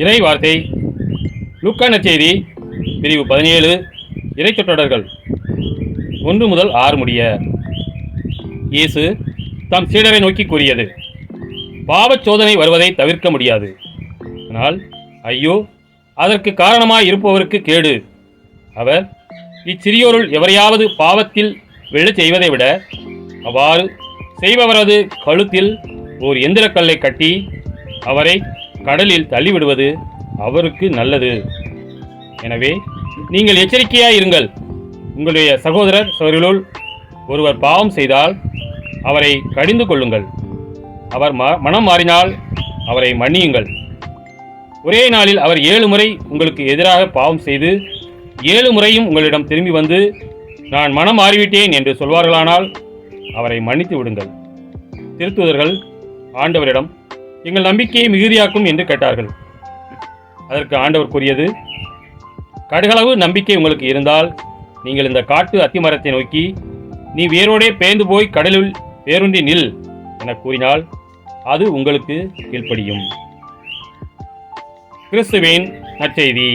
இறை வார்த்தை லூக்கா நற்செய்தி பிரிவு 17 இறைச்சொற்றொடர்கள் 1 முதல் 6 முடிய. இயேசு தம் சீடரை நோக்கி கூறியது: பாவச் சோதனை வருவதை தவிர்க்க முடியாது. ஆனால் ஐயோ, அதற்கு காரணமாய் இருப்பவருக்கு கேடு. அவர் இச்சிறியோருள் எவரையாவது பாவத்தில் விழச் செய்வதை விட அவ்வாறு செய்பவரது கழுத்தில் ஓர் எந்திரக்கல்லை கட்டி அவரை கடலில் தள்ளிவிடுவது அவருக்கு நல்லது. எனவே நீங்கள் எச்சரிக்கையாய் இருங்கள். உங்களுடைய சகோதரர் சகோதரிகளுள் ஒருவர் பாவம் செய்தால் அவரை கடிந்து கொள்ளுங்கள். அவர் மனம் மாறினால் அவரை மன்னியுங்கள். ஒரே நாளில் அவர் 7 முறை உங்களுக்கு எதிராக பாவம் செய்து 7 முறையும் உங்களிடம் திரும்பி வந்து நான் மனம் மாறிவிட்டேன் என்று சொல்வார்களானால் அவரை மன்னித்து விடுங்கள். திருத்தூதர்கள் ஆண்டவரிடம் எங்கள் நம்பிக்கையை மிகுதியாக்கும் என்று கேட்டார்கள். அதற்கு ஆண்டவர் கூறியது: கடுகளவு நம்பிக்கை உங்களுக்கு இருந்தால் நீங்கள் இந்த காட்டு அத்திமரத்தை நோக்கி, நீ வேரோடே பேர்ந்து போய் கடலில் வேரூன்றி நில் என கூறினால் அது உங்களுக்கு கீழ்ப்படியும். கிறிஸ்துவின் நற்செய்தி.